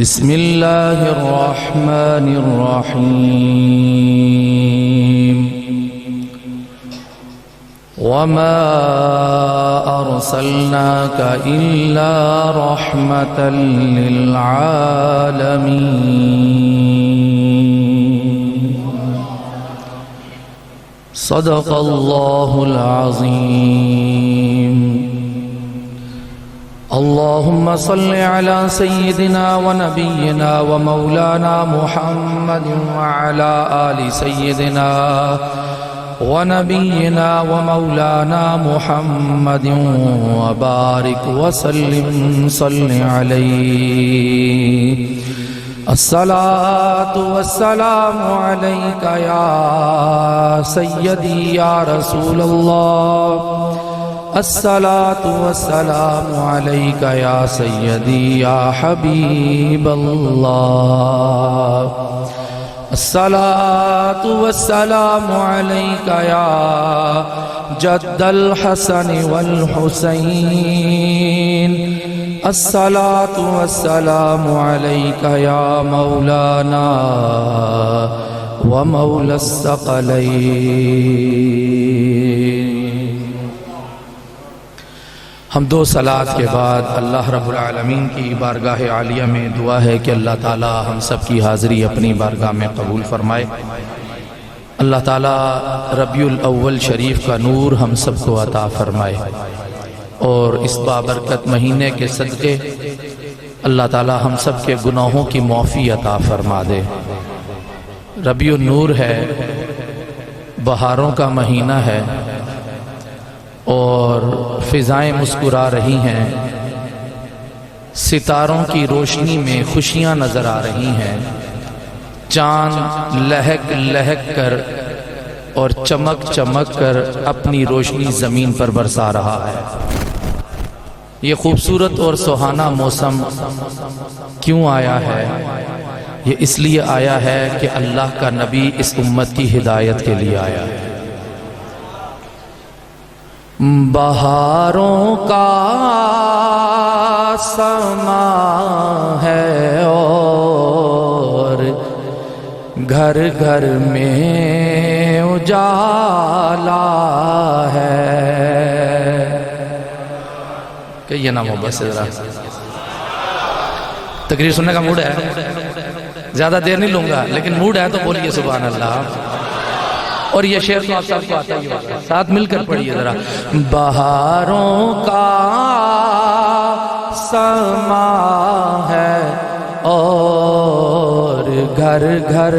بسم الله الرحمن الرحيم وما أرسلناك إلا رحمة للعالمين صدق الله العظيم اللهم صل على سيدنا ونبينا ومولانا محمد وعلى آل سيدنا ونبينا ومولانا محمد وبارك وسلم صل عليه الصلاة والسلام عليك يا سيدي يا رسول الله الصلاة والسلام عليك يا سيدي يا حبيب الله الصلاة والسلام عليك يا جد الحسن والحسين الصلاة والسلام عليك يا مولانا ومولى الثقلين ہم دو صلوات کے بعد اللہ رب العالمین کی بارگاہ عالیہ میں دعا ہے کہ اللہ تعالی ہم سب کی حاضری اپنی بارگاہ میں قبول فرمائے۔ اللہ تعالی ربیع الاول شریف کا نور ہم سب کو عطا فرمائے اور اس بابرکت مہینے کے صدقے اللہ تعالی ہم سب کے گناہوں کی معافی عطا فرما دے۔ ربیع النور ہے، بہاروں کا مہینہ ہے اور فضائیں مسکرا رہی ہیں، ستاروں کی روشنی میں خوشیاں نظر آ رہی ہیں، چاند لہک لہک کر اور چمک چمک کر اپنی روشنی زمین پر برسا رہا ہے۔ یہ خوبصورت اور سہانا موسم کیوں آیا ہے؟ یہ اس لیے آیا ہے کہ اللہ کا نبی اس امت کی ہدایت کے لیے آیا ہے۔ بہاروں کا سما ہے اور گھر گھر میں اجالا ہے۔ کہیے نا محبت سے ذرا، تقریر سننے کا موڈ ہے، زیادہ دیر نہیں لوں گا لیکن موڈ ہے تو بولیے سبحان اللہ۔ اور یہ شعر تو آپ سب کو آتا ہی ہوگا، ساتھ مل کر پڑھیے ذرا۔ بہاروں کا سما ہے اور گھر گھر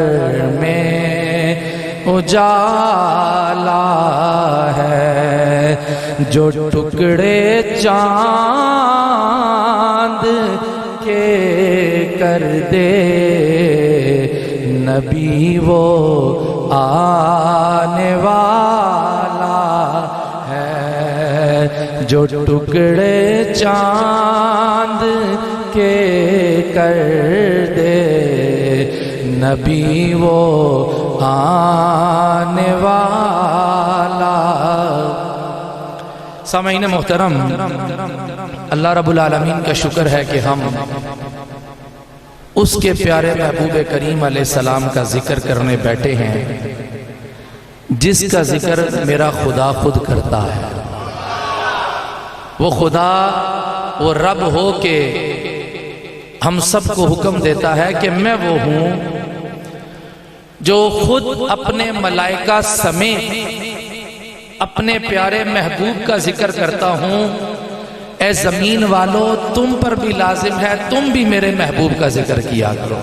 میں اجالا ہے، جو ٹکڑے چاند کے کر دے نبی وہ آنے والا ہے، جو ٹکڑے چاند کے کر دے نبی وہ آنے والا۔ سامعین محترم، اللہ رب العالمین کا شکر ہے کہ ہم اس کے پیارے محبوب کریم علیہ السلام کا ذکر کرنے بیٹھے ہیں جس کا ذکر میرا خدا خود کرتا ہے۔ وہ خدا، وہ رب ہو کے ہم سب کو حکم دیتا ہے کہ میں وہ ہوں جو خود اپنے ملائکہ سمیت اپنے پیارے محبوب کا ذکر کرتا ہوں۔ اے زمین والو، تم پر بھی لازم ہے تم بھی میرے محبوب کا ذکر کیا کرو۔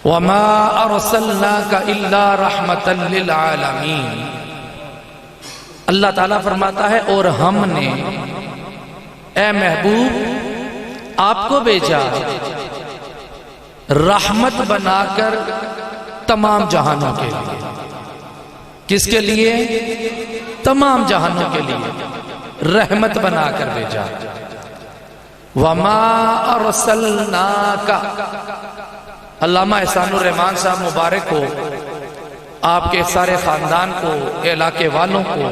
وَمَا أَرْسَلْنَاكَ إِلَّا رَحْمَةً لِلْعَالَمِينَ۔ اللہ تعالیٰ فرماتا ہے اور ہم نے اے محبوب آپ کو بھیجا رحمت بنا کر تمام جہانوں کے لیے۔ کس کے لیے؟ تمام جہانوں کے لیے رحمت بنا کر بھیجا۔ وَمَا أَرْسَلْنَاكَ، علامہ احسان الرحمان صاحب مبارک ہو، آپ کے سارے خاندان کو، علاقے والوں کو،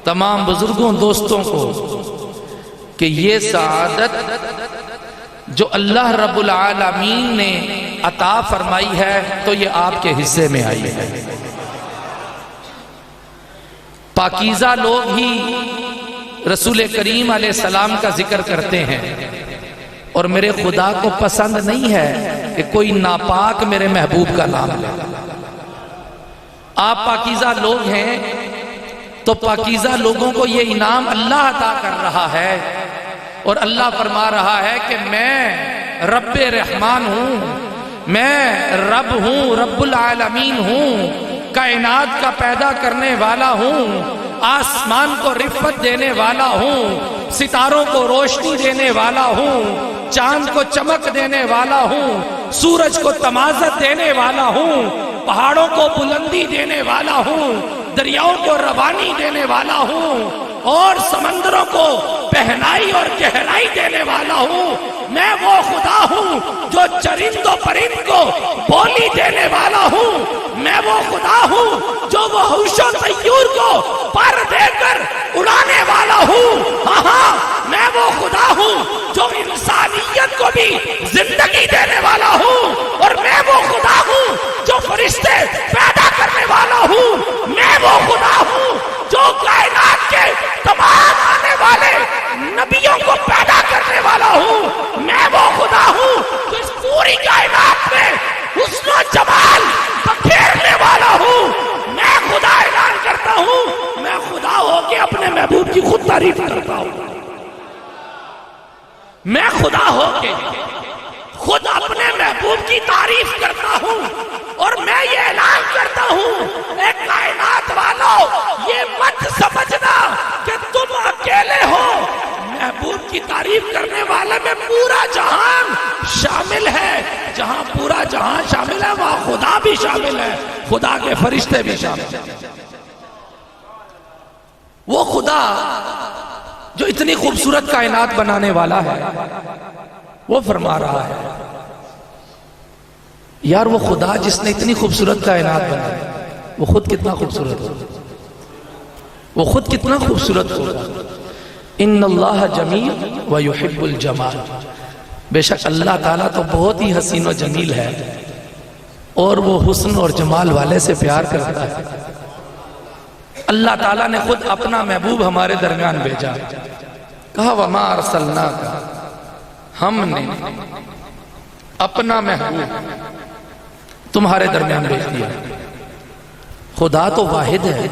تمام بزرگوں دوستوں کو کہ یہ سعادت جو اللہ رب العالمین نے عطا فرمائی ہے تو یہ آپ کے حصے میں آئی ہے۔ پاکیزہ لوگ ہی رسول کریم علیہ السلام کا ذکر کرتے ہیں، اور میرے خدا کو پسند نہیں ہے کہ کوئی ناپاک میرے محبوب کا نام لے۔ آپ پاکیزہ لوگ ہیں تو پاکیزہ لوگوں کو یہ انعام اللہ عطا کر رہا ہے، اور اللہ فرما رہا ہے کہ میں رب رحمان ہوں، میں رب ہوں، رب العالمین ہوں، کائنات کا پیدا کرنے والا ہوں، آسمان کو رفت دینے والا ہوں، ستاروں کو روشنی دینے والا ہوں، چاند کو چمک دینے والا ہوں، سورج کو تمازت دینے والا ہوں، پہاڑوں کو بلندی دینے والا ہوں، دریاؤں کو روانی دینے والا ہوں، اور سمندروں کو پہنائی اور گہرائی دینے والا ہوں۔ میں وہ خدا ہوں جو چرند و پرند کو بولی دینے والا ہوں۔ میں وہ خدا ہوں جو وہ ہوش و طیور کو پر دے کر اڑانے والا ہوں۔ ہاں میں وہ خدا ہوں جو انسانیت کو بھی زندگی دینے والا ہوں، اور میں وہ خدا ہوں جو فرشتے پیدا کرنے والا ہوں۔ میں وہ خدا ہوں جو کائنات کے تمام آنے والے نبیوں کو پیدا کرنے والا ہوں۔ میں وہ خدا ہوں جو اس پوری کائنات میں حسن و جمال بکھیرنے والا ہوں۔ میں خدا اعلان کرتا ہوں، میں خدا ہو کے اپنے محبوب کی خود تعریف کرتا ہوں۔ میں خدا ہو کے خود اپنے محبوب کی تعریف کرتا ہوں، اور میں یہ اعلان کرتا ہوں، اے کائنات والو، یہ مت سمجھنا کہ تم اکیلے ہو۔ محبوب کی تعریف کرنے والے میں پورا جہان شامل ہے۔ جہاں پورا جہان شامل ہے وہاں خدا بھی شامل ہے، خدا کے فرشتے بھی شامل ہیں۔ وہ خدا جو اتنی خوبصورت کائنات بنانے والا ہے، وہ فرما رہا ہے، یار وہ خدا جس نے اتنی خوبصورت کائنات بنائی، وہ خود کتنا خوبصورت ہوگا، وہ خود کتنا خوبصورت ہوگا۔ ان اللہ جمیل ویحب الجمال، بے شک اللہ تعالیٰ تو بہت ہی حسین و جمیل ہے، اور وہ حسن اور جمال والے سے پیار کرتا ہے۔ اللہ تعالیٰ نے خود اپنا محبوب ہمارے درمیان بھیجا، کہا وما ارسلناک، ہم نے اپنا محبوب تمہارے درمیان بھیج دیا۔ خدا تو واحد ہے۔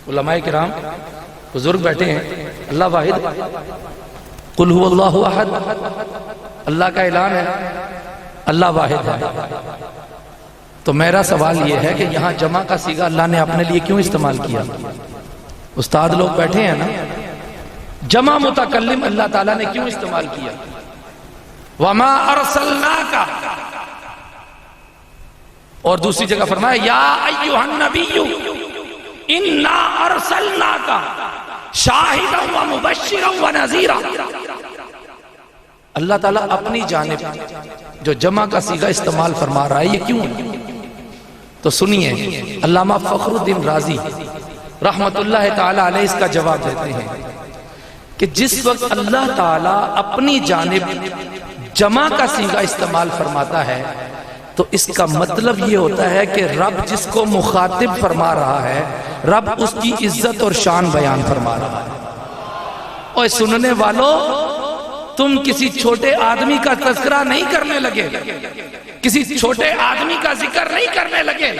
علماء کرام بزرگ بیٹھے ہیں، اللہ واحد، قل هو اللہ احد، اللہ کا اعلان ہے، اللہ واحد ہے۔ تو میرا سوال یہ ہے کہ یہاں جمع کا صیغہ اللہ نے اپنے لیے کیوں استعمال کیا؟ استاد لوگ بیٹھے ہیں نا، جمع متکلم اللہ تعالیٰ نے کیوں استعمال کیا؟ وما ارسلناک، اور دوسری جگہ فرمایا یا ایھا النبی انا ارسلناک شاہدا ومبشرا ونذیرا۔ اللہ تعالیٰ اپنی جانب جو جمع کا صیغہ استعمال فرما رہا ہے، یہ کیوں ہے؟ تو سنیے، علامہ فخر الدین رازی رحمت اللہ تعالیٰ علیہ اس کا جواب دیتے ہیں کہ جس وقت اللہ تعالیٰ اپنی جانب جمع کا صیغہ استعمال فرماتا ہے تو اس کا مطلب یہ ہوتا ہے کہ رب جس کو مخاطب فرما رہا ہے، رب اس کی عزت اور شان بیان فرما رہا ہے۔ اور سننے والوں، تم کسی چھوٹے آدمی کا تذکرہ نہیں کرنے لگے، کسی چھوٹے آدمی کا ذکر نہیں کرنے لگے۔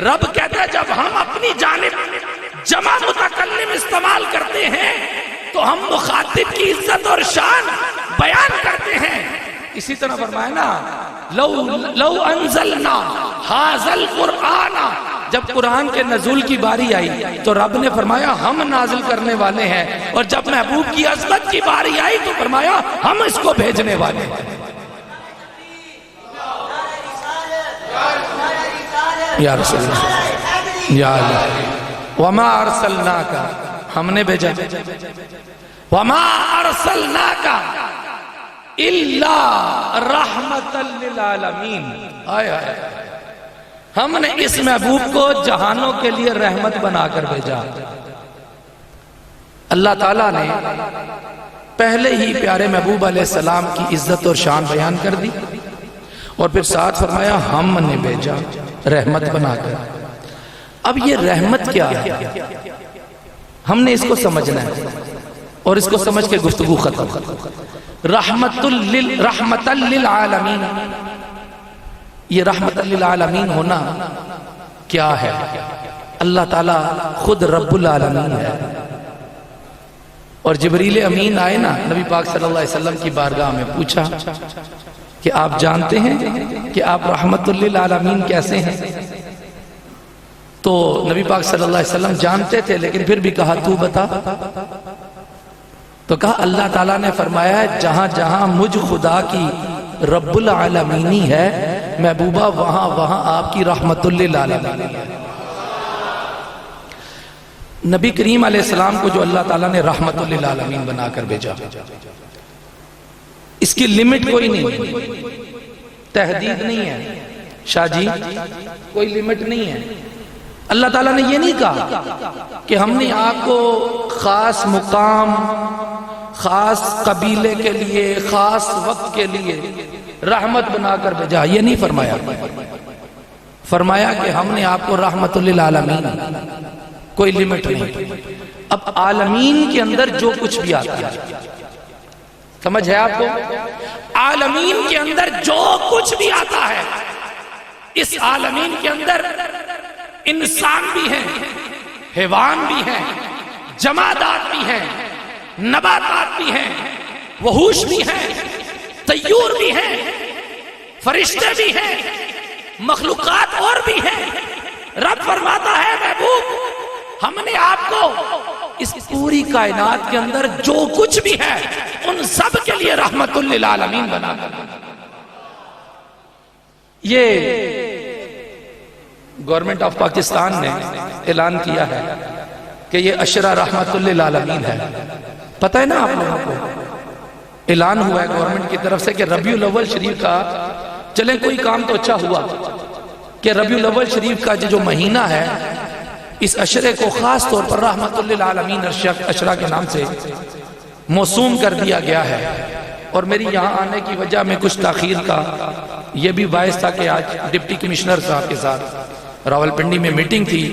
رب کہتا ہے جب ہم اپنی جانب جمع متکلم استعمال کرتے ہیں تو ہم مخاطب کی عزت اور شان بیان کرتے ہیں۔ اسی طرح فرمایا نا، لو انزلنا ھذا القرآن، جب قرآن کے نزول کی باری آئی تو رب نے فرمایا ہم نازل کرنے والے ہیں، اور جب محبوب کی عظمت کی باری آئی تو فرمایا ہم اس کو بھیجنے والے ہیں۔ یا رسول اللہ، یا اللہ، وما ارسلناک، ہم نے بھیجا، وما ارسلناک الا رحمت للعالمین۔ آئے آئے، ہم نے اس محبوب کو جہانوں کے لیے رحمت بنا کر بھیجا۔ اللہ تعالیٰ نے پہلے ہی پیارے محبوب علیہ السلام کی عزت اور شان بیان کر دی، اور پھر ساتھ فرمایا ہم نے بھیجا رحمت بنا کر۔ اب یہ رحمت کیا ہے، ہم نے اس کو سمجھنا ہے، اور اس کو سمجھ کے گفتگو ختم۔ رحمت للعالمین، یہ رحمت للعالمین ہونا کیا ہے؟ اللہ تعالیٰ خود رب العالمین ہے، اور جبریل امین آئے نا نبی پاک صلی اللہ علیہ وسلم کی بارگاہ میں، پوچھا کہ آپ جانتے ہیں کہ آپ رحمت للعالمین کیسے ہیں؟ تو نبی پاک صلی اللہ علیہ وسلم جانتے تھے، لیکن پھر بھی کہا تو بتا۔ تو کہا اللہ تعالیٰ نے فرمایا جہاں جہاں مجھ خدا کی رب العالمینی ہے محبوبہ، وہاں وہاں آپ کی رحمت للعالمین ہے۔ نبی کریم علیہ السلام کو جو اللہ تعالیٰ نے رحمت للعالمین بنا کر بھیجا، اس کی لمٹ کوئی نہیں، تحدید نہیں ہے شاہ جی، کوئی لمٹ نہیں ہے۔ اللہ تعالیٰ نے یہ نہیں کہا کہ ہم نے آپ کو خاص مقام، خاص قبیلے کے لیے، خاص وقت کے لیے رحمت بنا کر بھیجا، یہ نہیں فرمایا۔ فرمایا کہ ہم نے آپ کو رحمت للعالمین، کوئی لمٹ نہیں۔ اب عالمین کے اندر جو کچھ بھی آتا ہے، سمجھ ہے آپ کو؟ عالمین کے اندر جو کچھ بھی آتا ہے، اس عالمین کے اندر انسان بھی ہیں، حیوان بھی ہیں، جمادات بھی ہیں، نباتات بھی ہیں، وحوش بھی ہیں، طیور بھی ہیں، فرشتے بھی ہیں، مخلوقات اور بھی ہیں۔ رب فرماتا ہے محبوب ہم نے آپ کو اس پوری کائنات کے اندر جو کچھ بھی ہے ان سب کے لیے رحمت للعالمین بنا کر۔ یہ گورنمنٹ آف پاکستان نے اعلان کیا ہے کہ یہ عشرہ رحمت للعالمین ہے۔ پتہ ہے نا آپ لوگوں کو، اعلان ہوا ہے گورنمنٹ کی طرف سے کہ ربیع الاول شریف کا، چلیں کوئی کام تو اچھا ہوا کہ ربیع الاول شریف کا جو مہینہ ہے، اس عشرے کو خاص طور پر رحمت للعالمین عشرہ کے نام سے موسوم کر دیا گیا ہے۔ اور میری یہاں آنے کی وجہ میں کچھ تاخیر کا یہ بھی باعث تھا کہ آج ڈپٹی کمشنر صاحب کے ساتھ راولپنڈی میں میٹنگ تھی،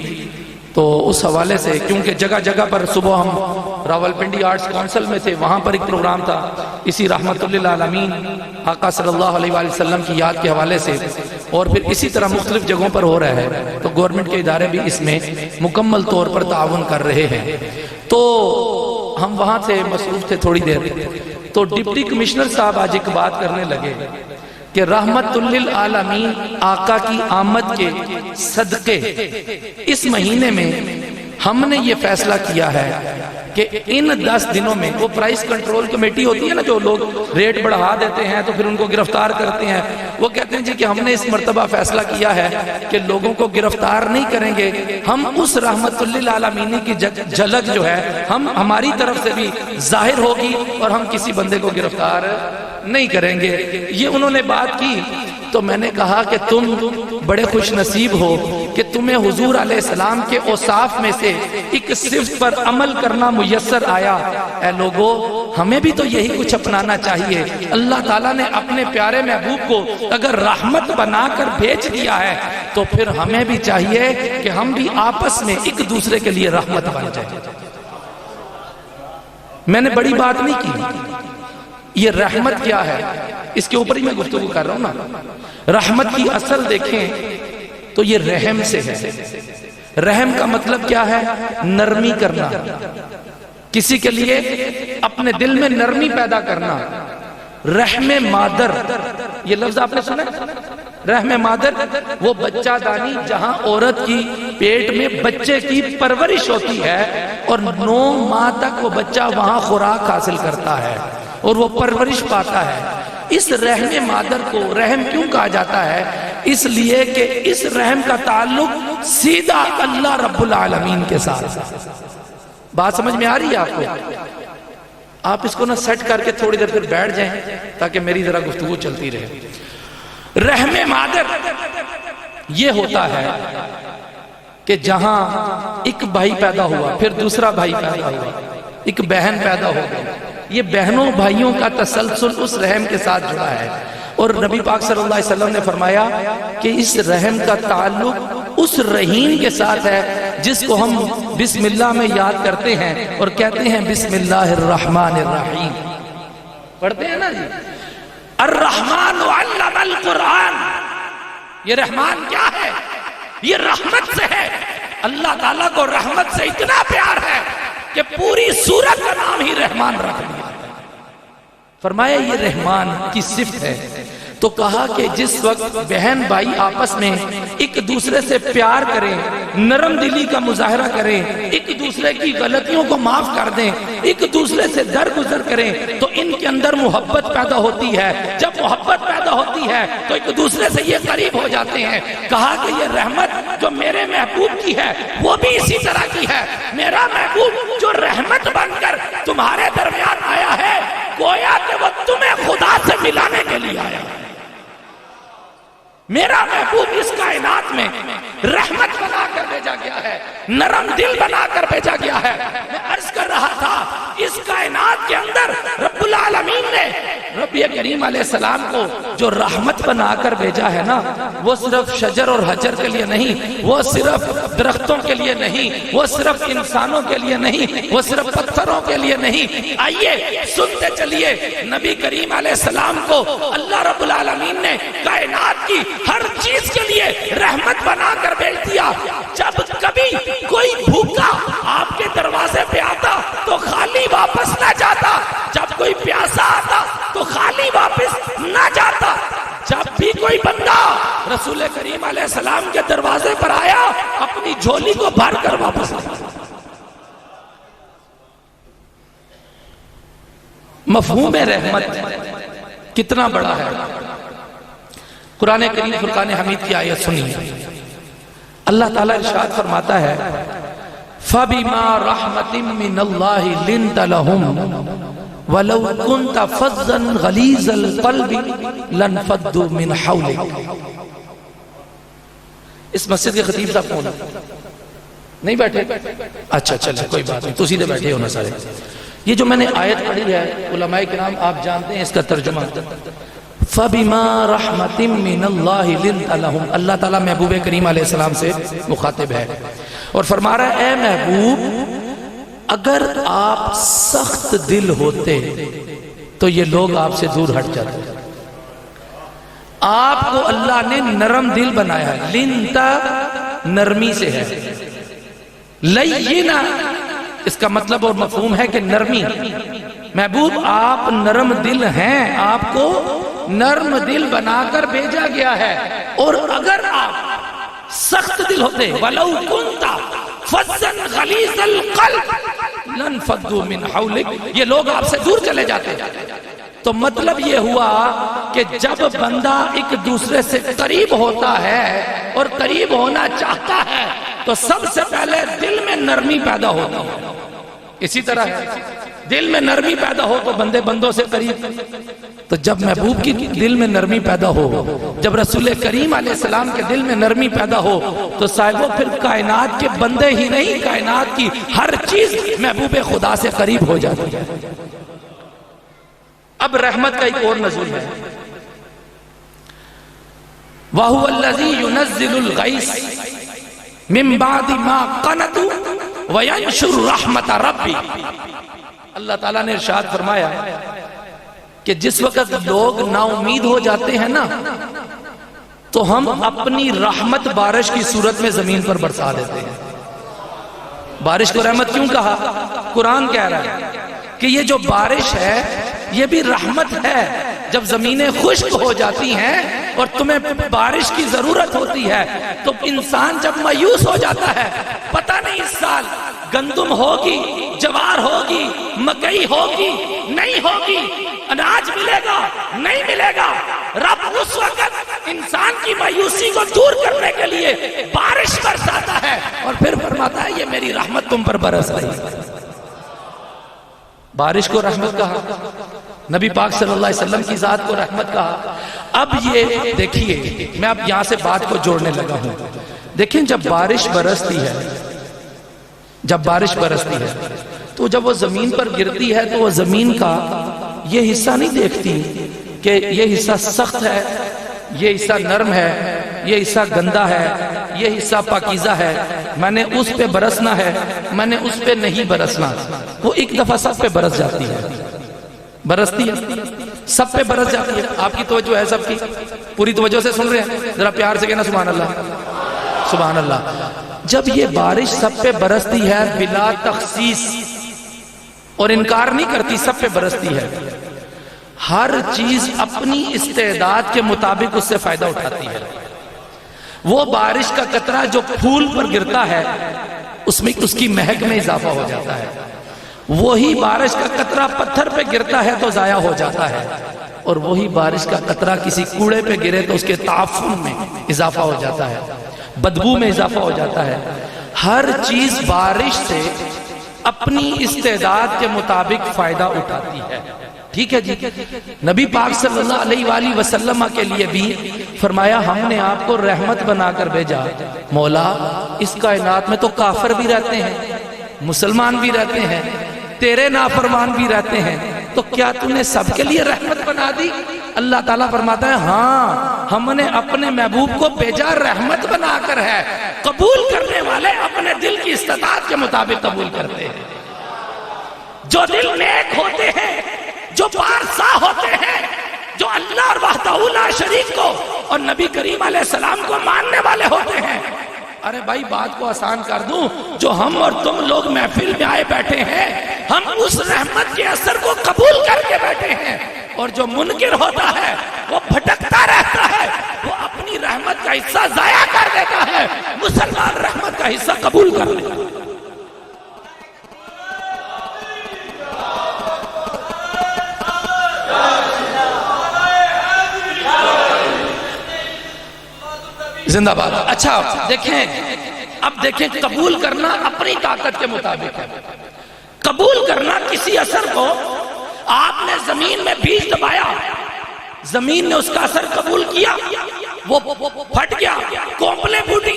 تو اس حوالے سے کیونکہ جگہ جگہ پر صبح ہم راولپنڈی آرٹس کونسل میں تھے، وہاں پر ایک پروگرام تھا اسی رحمت للعالمین آقا صلی اللہ علیہ وآلہ وسلم کی یاد کے حوالے سے، اور پھر اسی طرح مختلف جگہوں پر ہو رہا ہے، تو گورنمنٹ کے ادارے بھی اس میں مکمل طور پر تعاون کر رہے ہیں۔ تو ہم وہاں سے مصروف تھے تھوڑی دیر، تو ڈپٹی کمشنر صاحب آج ایک بات کرنے لگے کہ رحمت للعالمین آقا کی آمد کے صدقے اس مہینے میں ہم نے یہ فیصلہ کیا ہے کہ ان 10 دنوں میں، وہ پرائس کنٹرول کمیٹی ہوتی ہے نا جو لوگ ریٹ بڑھا دیتے ہیں تو پھر ان کو گرفتار کرتے ہیں، وہ کہتے ہیں جی کہ ہم نے اس مرتبہ فیصلہ کیا ہے کہ لوگوں کو گرفتار نہیں کریں گے، ہم اس رحمت للعالمین کی جھلک جو ہے ہماری طرف سے بھی ظاہر ہوگی، اور ہم کسی بندے کو گرفتار نہیں کریں گے۔ یہ انہوں نے بات کی تو میں نے کہا کہ تم بڑے خوش نصیب ہو کہ تمہیں حضور علیہ السلام کے اوصاف میں سے ایک صفت پر عمل کرنا میسر آیا۔ اے لوگو ہمیں بھی تو یہی کچھ اپنانا چاہیے۔ اللہ تعالیٰ نے اپنے پیارے محبوب کو اگر رحمت بنا کر بھیج دیا ہے تو پھر ہمیں بھی چاہیے کہ ہم بھی آپس میں ایک دوسرے کے لیے رحمت بن جائیں۔ میں نے بڑی بات نہیں کی، یہ رحمت کیا ہے اس کے اوپر ہی میں گفتگو کر رہا ہوں نا۔ رحمت کی اصل دیکھیں تو یہ رحم سے ہے۔ رحم کا مطلب کیا ہے؟ نرمی کرنا، کسی کے لیے اپنے دل میں نرمی پیدا کرنا۔ رحم مادر، یہ لفظ آپ نے سنا ہے؟ رحم مادر وہ بچہ دانی جہاں عورت کی پیٹ میں بچے کی پرورش ہوتی ہے اور 9 ماہ تک وہ بچہ وہاں خوراک حاصل کرتا ہے اور وہ پرورش پاتا ہے۔ اس رحم مادر کو رحم کیوں کہا جاتا ہے؟ اس لیے کہ اس رحم کا تعلق سیدھا اللہ رب العالمین کے ساتھ۔ بات سمجھ میں آ رہی ہے آپ کو؟ آپ اس کو نہ سیٹ کر کے تھوڑی دیر پھر بیٹھ جائیں تاکہ میری ذرا گفتگو چلتی رہے۔ رحم مادر یہ ہوتا ہے کہ جہاں ایک بھائی پیدا ہوا، پھر دوسرا بھائی پیدا ہوا، ایک بہن پیدا ہو گئی، یہ بہنوں بھائیوں کا تسلسل اس رحم کے ساتھ جڑا ہے، اور نبی پاک صلی اللہ علیہ وسلم نے فرمایا کہ اس رحم کا تعلق اس رحیم کے ساتھ ہے جس کو ہم بسم اللہ میں یاد کرتے ہیں اور کہتے ہیں بسم اللہ الرحمن الرحیم، پڑھتے ہیں نا جی، الرحمن علم القرآن۔ یہ رحمان کیا ہے؟ یہ رحمت سے ہے۔ اللہ تعالیٰ کو رحمت سے اتنا پیار ہے کہ پوری سورت کا نام ہی رحمان رکھ دیا۔ فرمایا یہ رحمان کی صفت ہے۔ تو کہا کہ جس وقت بہن بھائی آپس میں ایک دوسرے سے پیار کریں، نرم دلی کا مظاہرہ کریں، ایک دوسرے کی غلطیوں کو معاف کر دیں، ایک دوسرے سے درگزر کریں، تو ان کے اندر محبت پیدا ہوتی ہے۔ جب محبت پیدا ہوتی ہے تو ایک دوسرے سے یہ قریب ہو جاتے ہیں۔ کہا کہ یہ رحمت جو میرے محبوب کی ہے وہ بھی اسی طرح کی ہے۔ میرا محبوب جو رحمت بن کر تمہارے درمیان آیا ہے، گویا کہ وہ تمہیں خدا سے ملانے کے لیے آیا۔ میرا محبوب اس کائنات میں رحمت بنا کر بھیجا گیا ہے، نرم دل بنا کر بھیجا گیا ہے۔ میں عرض کر رہا تھا اس کائنات کے اندر رب العالمین نے رب کریم علیہ السلام کو جو رحمت بنا کر بھیجا ہے نا، وہ صرف شجر اور حجر کے لیے نہیں، وہ صرف درختوں کے لیے نہیں، وہ صرف انسانوں کے لیے نہیں، وہ صرف پتھروں کے لیے نہیں۔ آئیے سنتے چلیے، نبی کریم علیہ السلام کو اللہ رب العالمین نے کائنات کی ہر چیز کے لیے رحمت بنا کر بھیج دیا۔ جب کبھی کوئی بھوکا آپ کے دروازے پہ آتا تو خالی واپس نہ جاتا، جب کوئی پیاسا آتا تو خالی واپس نہ جاتا۔ جب بھی کوئی بندہ رسول کریم علیہ السلام کے دروازے پر آیا اپنی جھولی کو بھر کر واپس آیا۔ مفہوم رحمت کتنا بڑا ہے۔ قرآن کریم فرقان حمید کی آیت سنیے، اللہ تعالیٰ ارشاد فرماتا ہے فَبِمَا رَحْمَةٍ مِّنَ اللَّهِ لِنْتَ لَهُمْ وَلَوْ كُنْتَ فَظًّا غَلِيظَ الْقَلْبِ لَانفَضُّوا مِنْ حَوْلِكَ۔ اس مسجد کے خطیب صاحب کون نہیں بیٹھے؟ اچھا چلے کوئی بات نہیں، تو سیدھے بیٹھے ہونا سارے۔ یہ جو میں نے آیت پڑھی ہے علماء کرام آپ جانتے ہیں اس کا ترجمہ، فَبِمَا رَحْمَةٍ مِّنَ اللَّهِ لِنْتَ لَهُمْ، اللہ تعالیٰ محبوب کریم علیہ السلام سے مخاطب ہے اور فرما رہا ہے اے محبوب اگر آپ سخت دل ہوتے تو یہ لوگ آپ سے دور ہٹ جاتے۔ آپ کو اللہ نے نرم دل بنایا ہے، لِنْتَ نرمی سے ہے، لَيِّنَا اس کا مطلب اور مفہوم ہے کہ نرمی۔ محبوب آپ نرم دل ہیں، آپ کو نرم دل بنا کر بھیجا گیا ہے، اور اگر آپ سخت دل ہوتے وَلَوْ كُنْتَ فَظًّا غَلِيظَ الْقَلْبِ لَانفَضُّوا مِنْ حَوْلِكَ، یہ لوگ آپ سے دور چلے جاتے۔ تو مطلب یہ ہوا کہ جب بندہ ایک دوسرے سے قریب ہوتا ہے اور قریب ہونا چاہتا ہے تو سب سے پہلے دل میں نرمی پیدا ہوتی ہے۔ اسی طرح دل میں نرمی پیدا ہو تو بندے بندوں سے قریب، تو جب محبوب کی دل میں نرمی پیدا ہو، جب رسول کریم علیہ السلام کے دل میں نرمی پیدا ہو تو صاحبوں پھر کائنات کے بندے ہی نہیں، کائنات کی ہر چیز محبوب خدا سے قریب ہو جاتی ہے۔ اب رحمت کا ایک اور نزول ہے، وَهُوَ الَّذِي يُنَزِّلُ الْغَيْثَ مِن بَعْدِ مَا قَنَطُوا وَيَنشُرُ رَحْمَتَ رَبِّهِ۔ اللہ تعالیٰ نے ارشاد فرمایا کہ جس وقت لوگ نا امید ہو جاتے ہیں نا تو ہم اپنی رحمت بارش کی صورت میں زمین پر برسا دیتے ہیں۔ بارش کو رحمت کیوں کہا؟ قرآن کہہ رہا ہے کہ یہ جو بارش ہے یہ بھی رحمت ہے۔ جب زمینیں خشک ہو جاتی ہیں اور تمہیں بارش کی ضرورت ہوتی ہے تو انسان جب مایوس ہو جاتا ہے، پتہ نہیں اس سال گندم ہوگی، جوار ہوگی، مکئی ہوگی، نہیں ہوگی، اناج ملے گا، نہیں ملے گا، رب اس وقت انسان کی مایوسی کو دور کرنے کے لیے بارش برساتا ہے اور پھر فرماتا ہے یہ میری رحمت تم پر برس رہی ہے۔ بارش کو رحمت کہا، نبی پاک صلی اللہ علیہ وسلم کی ذات کو رحمت کہا۔ اب یہ دیکھیے میں اب یہاں سے بات کو جوڑنے لگا ہوں۔ دیکھیں جب بارش برستی ہے تو جب وہ زمین پر گرتی ہے تو وہ زمین کا یہ حصہ نہیں دیکھتی کہ یہ حصہ سخت ہے، یہ حصہ نرم ہے، یہ حصہ گندا ہے، یہ حصہ پاکیزہ ہے، میں نے اس پہ برسنا ہے، میں نے اس پہ نہیں برسنا. وہ ایک دفعہ سب پہ برس جاتی ہے، برستی ہے، سب پہ برس جاتی ہے. آپ کی توجہ ہے سب کی؟ پوری توجہ سے سن رہے ہیں؟ ذرا پیار سے کہنا سبحان اللہ، سبحان اللہ. جب یہ بارش سب پہ برستی ہے بلا تخصیص، اور انکار نہیں کرتی، سب پہ برستی ہے، ہر چیز اپنی استعداد کے مطابق اس سے فائدہ اٹھاتی ہے. وہ بارش کا قطرہ جو پھول پر گرتا ہے اس میں اس کی مہک میں اضافہ ہو جاتا ہے، وہی بارش کا قطرہ پتھر پہ گرتا ہے تو ضائع ہو جاتا ہے، اور وہی بارش کا قطرہ کسی کوڑے پہ گرے تو اس کے تعفن میں اضافہ ہو جاتا ہے، بدبو میں اضافہ ہو جاتا ہے. ہر چیز بارش سے اپنی استعداد کے مطابق فائدہ اٹھاتی ہے. ٹھیک ہے جی. نبی پاک صلی اللہ علیہ وآلہ وسلم کے لیے بھی فرمایا ہم نے آپ کو رحمت بنا کر بھیجا. مولا اس کائنات میں تو کافر بھی رہتے ہیں، مسلمان بھی رہتے ہیں، تیرے نافرمان بھی رہتے ہیں، تو کیا تو نے سب کے لیے رحمت بنا دی؟ اللہ تعالیٰ فرماتا ہے ہاں، ہم نے اپنے محبوب کو بھیجا رحمت بنا کر ہے. قبول کرنے والے اپنے دل کی استطاعت کے مطابق قبول کرتے ہیں. جو دل نیک ہوتے ہیں، جو پارسا ہوتے ہیں، جو اللہ اور وحدہ لا شریک کو اور نبی کریم علیہ السلام کو ماننے والے ہوتے ہیں. ارے بھائی بات کو آسان کر دوں، جو ہم اور تم لوگ محفل میں آئے بیٹھے ہیں، ہم اس رحمت کے اثر کو قبول کر کے بیٹھے ہیں، اور جو منکر ہوتا ہے وہ بھٹکتا رہتا ہے، وہ اپنی رحمت کا حصہ ضائع کر دیتا ہے. مسلمان رحمت کا حصہ قبول کر لیتا ہے. زندہ باد. اچھا اب دیکھیں قبول کرنا اپنی طاقت کے مطابق ہے. قبول کرنا کسی اثر کو، آپ نے زمین میں بیج دبایا، زمین نے اس کا اثر قبول کیا، وہ پھٹ گیا، کونپلیں پھوٹی،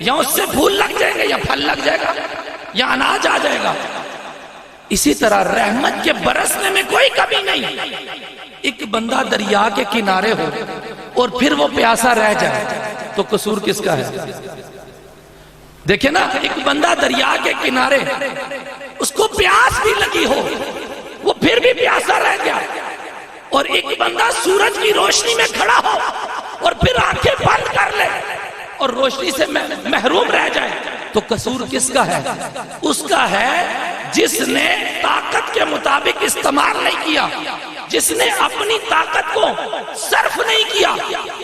یا اس سے پھول لگ جائیں گے، یا پھل لگ جائے گا، یا اناج آ جائے گا. اسی طرح رحمت کے برسنے میں کوئی کمی نہیں. ایک بندہ دریا کے کنارے ہو اور پھر وہ پیاسا رہ جائے تو قصور کس کا ہے؟ دیکھیں نا، ایک بندہ دریا کے کنارے، اس کو پیاس بھی لگی ہو، وہ پھر بھی پیاسا رہ گیا، اور ایک بندہ سورج کی روشنی میں کھڑا ہو اور پھر آنکھیں بند کر لے اور روشنی سے محروم رہ جائے تو قصور کس کا ہے؟ اس کا ہے جس نے طاقت کے مطابق استعمال نہیں کیا، جس نے اپنی طاقت کو صرف نہیں کیا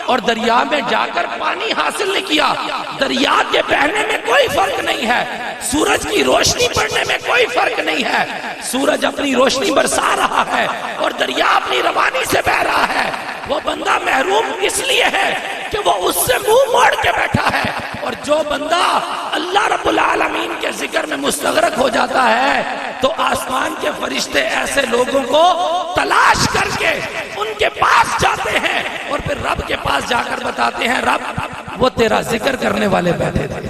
اور دریا میں جا کر پانی حاصل نہیں کیا. دریا کے بہنے میں کوئی فرق نہیں ہے، سورج کی روشنی پڑنے میں کوئی فرق نہیں ہے. سورج اپنی روشنی برسا رہا ہے اور دریا اپنی روانی سے بہ رہا ہے. وہ بندہ محروم اس لیے ہے کہ وہ اس سے منہ موڑ کے بیٹھا ہے، اور جو بندہ اللہ رب العالمین کے ذکر میں مستغرق ہو جاتا ہے تو آسمان کے فرشتے ایسے لوگوں کو تلاش کر کے ان کے پاس جاتے ہیں اور پھر رب کے پاس جا کر بتاتے ہیں رب وہ تیرا ذکر کرنے والے بیٹھے تھے.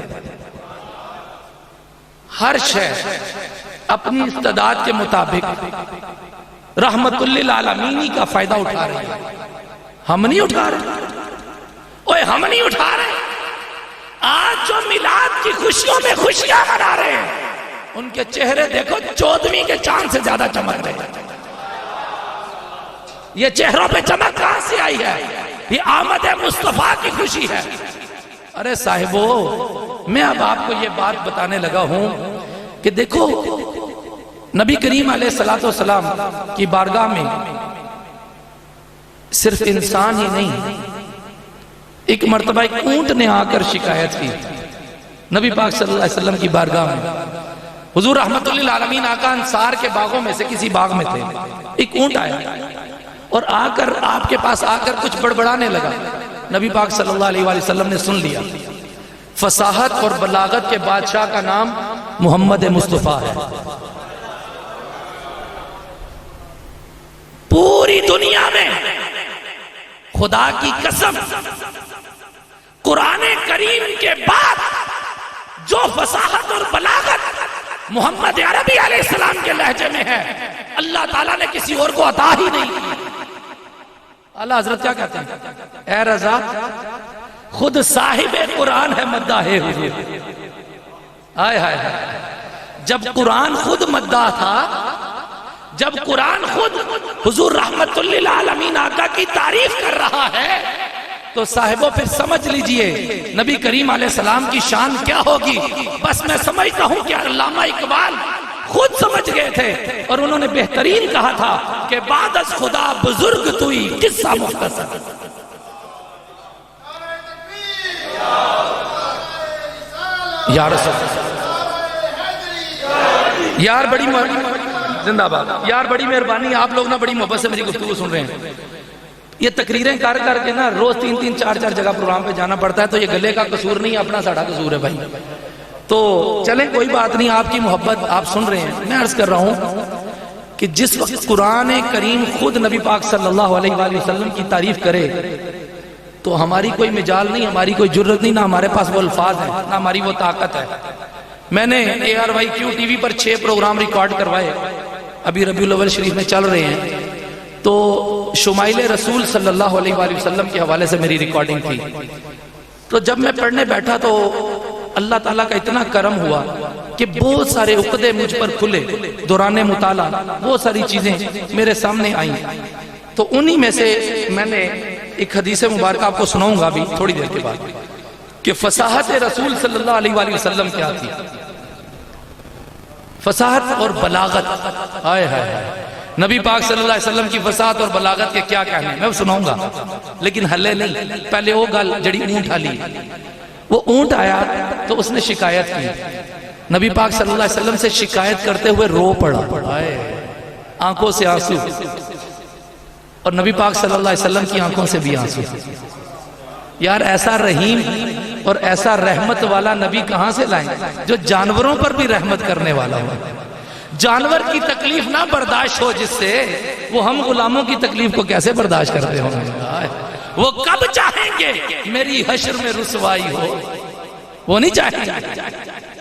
ہر شے اپنی استعداد کے مطابق رحمت للعالمین کا فائدہ اٹھا رہی ہے. ہم نہیں اٹھا رہے، اوے ہم نہیں اٹھا رہے. آج جو میلاد کی خوشیوں میں خوشیاں منا رہے ہیں ان کے چہرے دیکھو 14ویں کے چاند سے زیادہ چمک رہے ہیں. یہ چہروں پہ چمک کہاں سے آئی ہے؟ یہ آمد مصطفیٰ کی خوشی ہے. ارے صاحبو، میں اب آپ کو یہ بات بتانے لگا ہوں کہ دیکھو نبی کریم علیہ السلام کی بارگاہ میں صرف انسان ہی نہیں، ایک مرتبہ ایک اونٹ نے آ کر شکایت کی نبی پاک صلی اللہ علیہ وسلم کی بارگاہ میں. حضور رحمت للعالمین آقا انصار کے باغوں میں سے کسی باغ میں تھے. ایک اونٹ آیا اور آ کر آپ کے پاس آ کر کچھ بڑبڑانے لگا. نبی پاک صلی اللہ علیہ وسلم نے سن لیا. فصاحت اور بلاغت کے بادشاہ کا نام محمد مصطفیٰ ہے. پوری دنیا میں خدا کی قسم قرآن کریم کے بعد جو فصاحت اور بلاغت محمد عربی علیہ السلام کے لہجے میں ہے، اللہ تعالیٰ نے کسی اور کو عطا ہی نہیں کی۔ اعلیٰ حضرت کیا کہتے ہیں؟ اے رضا خود صاحب قرآن ہے مداح حضور۔ آئے ہائے ہائے، جب قرآن خود مداح تھا، جب قرآن خود حضور رحمت للعالمین آقا کی تعریف کر رہا ہے، تو صاحبوں پھر سمجھ لیجئے نبی کریم علیہ السلام کی شان کیا ہوگی۔ بس میں سمجھتا ہوں کہ علامہ اقبال خود سمجھ گئے تھے، اور انہوں نے بہترین کہا تھا کہ بعد از خدا بزرگ توئی قصہ مختصر۔ یا رسول یار بڑی زندہ باد یار، بڑی مہربانی، آپ لوگ نا بڑی محبت سے میری گفتگو سن رہے ہیں۔ یہ تقریریں کر کر کے نا روز 3-3 4-4 جگہ پروگرام پہ جانا پڑتا ہے، تو یہ گلے کا قصور نہیں، اپنا ساڑھا قصور ہے بھائی۔ تو چلیں کوئی بات نہیں، آپ کی محبت آپ سن رہے ہیں۔ میں عرض کر رہا ہوں کہ جس وقت قرآن کریم خود نبی پاک صلی اللہ علیہ وآلہ وسلم کی تعریف کرے تو ہماری کوئی مجال نہیں، ہماری کوئی جرت نہیں، نہ ہمارے پاس وہ الفاظ ہیں، نہ ہماری وہ طاقت ہے۔ میں نے ARYQ ٹی وی پر 6 پروگرام ریکارڈ کروائے، ابھی ربیع الاول شریف میں چل رہے ہیں، تو شمائل رسول صلی اللہ علیہ وآلہ وسلم کے حوالے سے میری ریکارڈنگ تھی۔ تو جب میں پڑھنے بیٹھا تو اللہ تعالیٰ کا اتنا کرم ہوا کہ بہت سارے عقدے مجھ پر کھلے، دوران مطالعہ بہت ساری چیزیں میرے سامنے آئیں۔ تو انہی میں سے میں نے ایک حدیث مبارکہ آپ کو سناؤں گا ابھی تھوڑی دیر کے بعد، کہ فصاحت رسول صلی اللہ علیہ وآلہ وسلم کیا تھی۔ فصاحت اور بلاغت، آئے ہائے نبی پاک صلی اللہ علیہ وسلم کی فصاحت اور بلاغت کے کیا کہنے ہیں، میں سناؤں گا، لیکن ہلے نہیں، پہلے وہ گل جڑی اونٹ ہلی۔ وہ اونٹ آیا تو اس نے شکایت کی، نبی پاک صلی اللہ علیہ وسلم سے شکایت کرتے ہوئے رو پڑا، آنکھوں سے آنسو، اور نبی پاک صلی اللہ علیہ وسلم کی آنکھوں سے بھی آنسو۔ یار ایسا رحیم اور ایسا رحمت والا نبی کہاں سے لائیں جو جانوروں پر بھی رحمت کرنے والا ہو۔ جانور کی تکلیف نہ برداشت ہو جس سے، وہ ہم غلاموں کی تکلیف کو کیسے برداشت کرتے ہوں گے؟ وہ کب چاہیں گے میری حشر میں رسوائی ہو؟ وہ نہیں چاہیں گے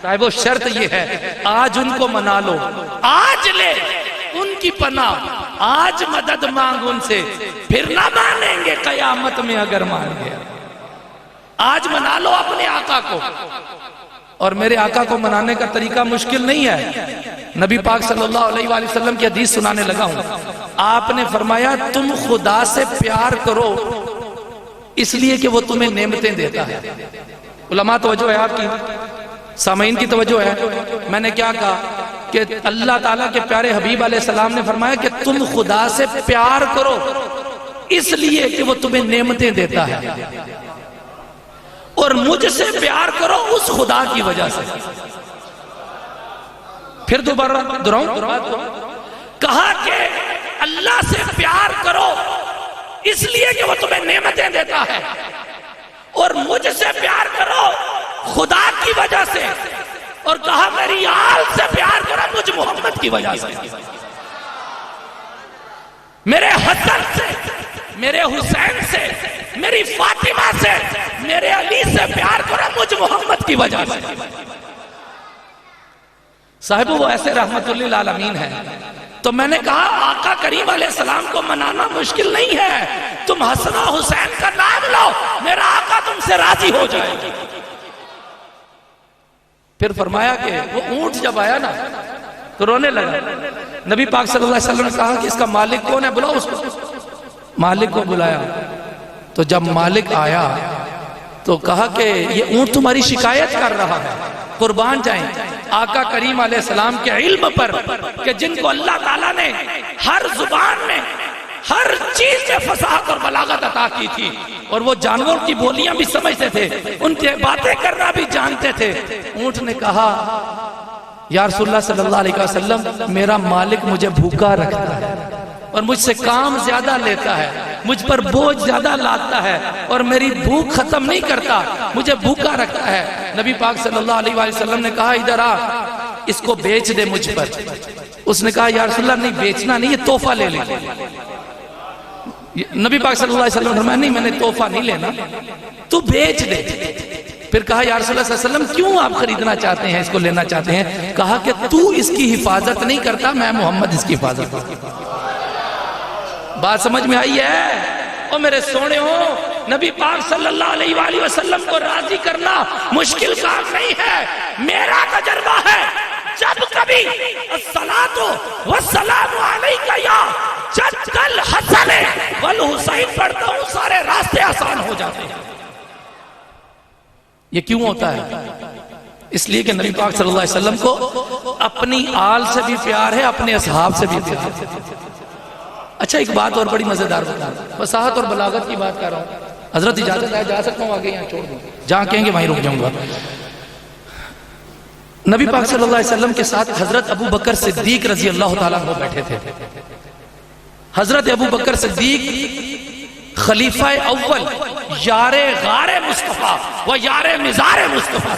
صاحب، وہ شرط یہ ہے آج ان کو منا لو، آج لے ان کی پناہ، آج مدد مانگ ان سے، پھر نہ مانیں گے قیامت میں اگر مان گیا۔ آج منا لو اپنے آقا کو، اور میرے آقا کو منانے کا طریقہ مشکل نہیں ہے۔ نبی پاک صلی اللہ علیہ وآلہ وسلم کی حدیث سنانے لگا ہوں، آپ نے فرمایا تم خدا سے پیار کرو اس لیے کہ وہ تمہیں نعمتیں دیتا ہے۔ علماء توجہ ہے آپ کی، سامعین کی توجہ ہے۔ میں نے کیا کہا کہ اللہ تعالیٰ کے پیارے حبیب علیہ السلام نے فرمایا کہ تم خدا سے پیار کرو اس لیے کہ وہ تمہیں نعمتیں دیتا ہے، اور مجھ سے پیار کرو اس خدا کی وجہ سے۔ پھر دوبارہ دہراؤں، کہا کہ اللہ سے پیار کرو اس لیے کہ وہ تمہیں نعمتیں دیتا ہے، اور مجھ سے پیار کرو خدا کی وجہ سے، اور کہا میری آل سے پیار کرو مجھ محمد کی وجہ سے، میرے حسن سے، میرے حسین سے، میری فاطمہ سے، میرے علی سے پیار کرو مجھ محمد کی وجہ سے۔ صاحب وہ ایسے رحمت للعالمین ہے۔ تو میں نے کہا آقا کریم علیہ السلام کو منانا مشکل نہیں ہے، تم حسن و حسین کا نام لو، میرا آقا تم سے راضی ہو جائے گا۔ پھر فرمایا کہ وہ اونٹ جب آیا نا تو رونے لگا۔ نبی پاک صلی اللہ علیہ وسلم نے کہا کہ اس کا مالک کون ہے، بلاؤ اس کو۔ مالک کو بلایا، تو جب مالک آیا تو کہا کہ یہ اونٹ تمہاری شکایت کر رہا ہے۔ قربان جائیں آقا کریم علیہ السلام کے علم پر کہ جن کو اللہ تعالیٰ نے ہر زبان میں ہر چیز میں فصاحت اور بلاغت عطا کی تھی، اور وہ جانوروں کی بولیاں بھی سمجھتے تھے، ان کے باتیں کرنا بھی جانتے تھے۔ اونٹ نے کہا یا رسول اللہ صلی اللہ علیہ وسلم، میرا مالک مجھے بھوکا رکھتا ہے اور مجھ سے کام زیادہ لیتا ہے، مجھ پر بوجھ زیادہ لاتا ہے، اور میری بھوک ختم نہیں کرتا، مجھے بھوکا رکھتا ہے۔ نبی پاک صلی اللہ علیہ وسلم نے کہا ادھر آ، اس کو بیچ دے مجھ پر۔ اس نے کہا یا رسول اللہ نہیں، بیچنا نہیں، یہ تحفہ لے لے۔ نبی پاک صلی اللہ علیہ وسلم نے فرمایا نہیں، میں نے تحفہ نہیں لینا، تو بیچ دے۔ پھر کہا یا رسول اللہ صلی اللہ علیہ وسلم کیوں آپ خریدنا چاہتے ہیں، اس کو لینا چاہتے ہیں؟ کہا کہ تو اس کی حفاظت نہیں کرتا، میں محمد اس کی حفاظت کرتا ہوں۔ بات سمجھ میں آئی ہے؟ اور میرے سونے ہو، نبی پاک صلی اللہ علیہ وآلہ وسلم کو راضی کرنا مشکل کام نہیں ہے۔ میرا تجربہ ہے، جب کبھی الصلاۃ والسلام علیکہ یا جد الحسن والحسین پڑھتا ہوں، سارے راستے آسان ہو جاتے ہیں۔ یہ کیوں ہوتا ہے؟ اس لیے کہ نبی پاک صلی اللہ علیہ وسلم کو اپنی آل سے بھی پیار ہے، اپنے اصحاب سے بھی پیار ہے۔ اچھا ایک بات اور بڑی مزیدار بتا رہا ہوں، فصاحت اور بلاغت کی بات کر رہا ہوں۔ حضرت اجازت ہے جا سکتا ہوں آگے، یہاں چھوڑ دوں، جہاں کہیں گے وہیں رک جاؤں گا۔ نبی پاک صلی اللہ علیہ وسلم کے ساتھ حضرت ابو بکر صدیق رضی اللہ تعالیٰ عنہ بیٹھے تھے۔ حضرت ابو بکر صدیق خلیفہ اول، یار غار مصطفیٰ و یار مزار مصطفیٰ،